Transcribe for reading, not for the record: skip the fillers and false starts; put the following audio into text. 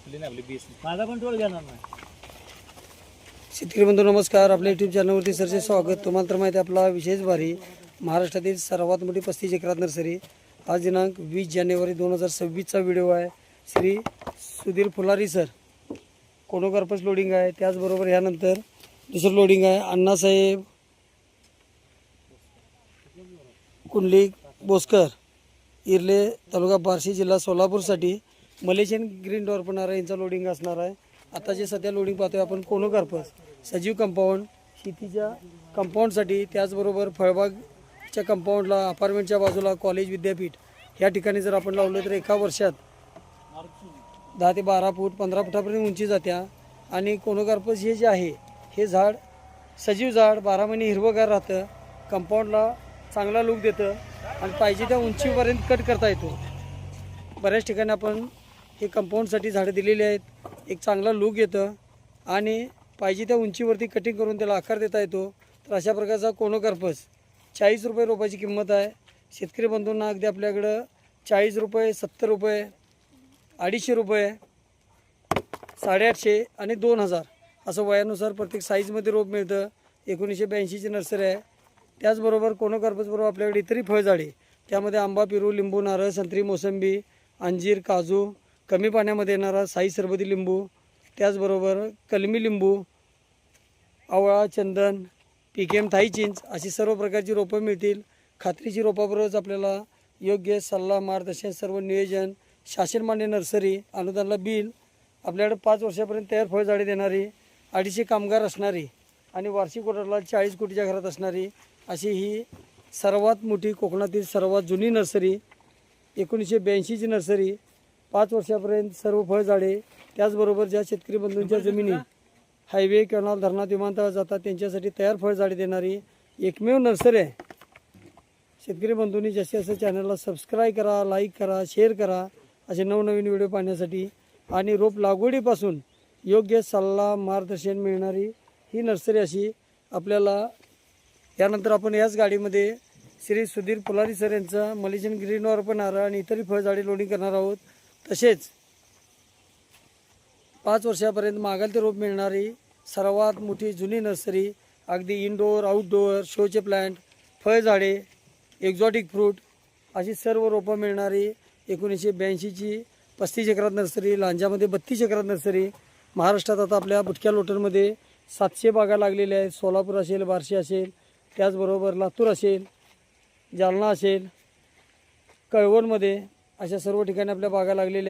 आपली नाही आपली बीस माझा पण टोळ घेणार नाही. शेतकरी बंधू नमस्कार. आपल्या यूट्यूब चॅनलवरती सरचे स्वागत. तुम्हाला तर माहिती आहे आपला विशेष भारी महाराष्ट्रातील सर्वात मोठी 35 एकरात नर्सरी. आज दिनांक 20 जानेवारी 2026चा व्हिडिओ आहे. श्री सुधीर फुलारी सर कोणोकर्पस लोडिंग आहे. त्याचबरोबर यानंतर दुसरं लोडिंग आहे अण्णासाहेब कुंडली बोसकर इर्ले तालुका बार्शी जिल्हा सोलापूरसाठी मलेशियन ग्रीन डॉर्पनारा यांचा लोडिंग असणार आहे. आता जे सध्या लोडिंग पाहतोय आपण कोणोकर्पस सजीव कंपाऊंड शेतीच्या कंपाऊंडसाठी, त्याचबरोबर फळबागच्या कंपाऊंडला, अपार्टमेंटच्या बाजूला कॉलेज विद्यापीठ या ठिकाणी जर आपण लावलं तर एका वर्षात 10 ते 12 फूट 15 फुटापर्यंत उंची जात्या. आणि कोणोकर्पस हे जे आहे हे झाड सजीव झाड 12 महिने हिरवंगार राहतं, कंपाऊंडला चांगला लूक देतं आणि पाहिजे त्या उंचीपर्यंत कट करता येतो. बऱ्याच ठिकाणी आपण हे कंपाऊंडसाठी झाडं दिलेली आहेत. एक चांगला लूक येतं आणि पाहिजे त्या उंचीवरती कटिंग करून त्याला आकार देता येतो. तर अशा प्रकारचा कोणोकर्पस 40 रुपये रोपाची किंमत आहे. शेतकरी बंधूंना अगदी आपल्याकडं 40 रुपये, 70 रुपये, 250 रुपये, 850 आणि 2000 असं वयानुसार प्रत्येक साईजमध्ये रोप मिळतं. 1982ची नर्सरी आहे. त्याचबरोबर कोणोकर्पसबरोबर आपल्याकडे इतरही फळझाडे, त्यामध्ये आंबा, पेरू, लिंबू, नारळ, संत्री, मोसंबी, अंजीर, काजू, कमी पाण्यामध्ये येणारा साई सरबती लिंबू, त्याचबरोबर कलमी लिंबू, आवळा, चंदन, PKM थाई चिंच अशी सर्व प्रकारची रोपं मिळतील. खात्रीची रोपाबरोबरच आपल्याला योग्य सल्ला, मार्गदर्शन, सर्व नियोजन, शासन मान्य नर्सरी, अनुदानाला बिल, आपल्याकडे 5 वर्षापर्यंत तयार फळझाडे देणारी, 250 कामगार असणारी आणि वार्षिक ऑर्डरला 40 कोटीच्या घरात असणारी अशी ही सर्वात मोठी कोकणातील सर्वात जुनी नर्सरी, 1982ची नर्सरी. 5 वर्षापर्यंत सर्व फळझाडे, त्याचबरोबर ज्या शेतकरी बंधूंच्या जमिनी हायवे, कॅनॉल, धरणात, विमानतळात जातात त्यांच्यासाठी तयार फळझाडे देणारी एकमेव नर्सरी आहे. शेतकरी बंधूंनी जास्तीत जास्त चॅनलला सबस्क्राईब करा, लाईक करा, शेअर करा असे नवनवीन व्हिडिओ पाहण्यासाठी. आणि रोप लागवडीपासून योग्य सल्ला, मार्गदर्शन मिळणारी ही नर्सरी अशी आपल्याला. यानंतर आपण याच गाडीमध्ये श्री सुधीर फुलारी सर यांचा मलेशियन ग्रीन डॉर्पनारा आणि इतरही फळझाडे लोडिंग करणार आहोत. तसेच 5 वर्षापर्यंत मागाल ते रोप मिळणारी सर्वात मोठी जुनी नर्सरी, अगदी इनडोअर, आउटडोअर, शोचे प्लांट, फळझाडे, एक्झॉटिक फ्रूट अशी सर्व रोपं मिळणारी 1982ची 35 एकरात नर्सरी. लांजामध्ये 32 एकरात नर्सरी. महाराष्ट्रात आता आपल्या बुटक्या लोटरमध्ये 700 बागा लागलेल्या आहेत. सोलापूर असेल, बार्शी असेल, त्याचबरोबर लातूर असेल, जालना असेल, कळवणमध्ये अशा सर्व ठिकाणी आपल्या बागा लागलेल्या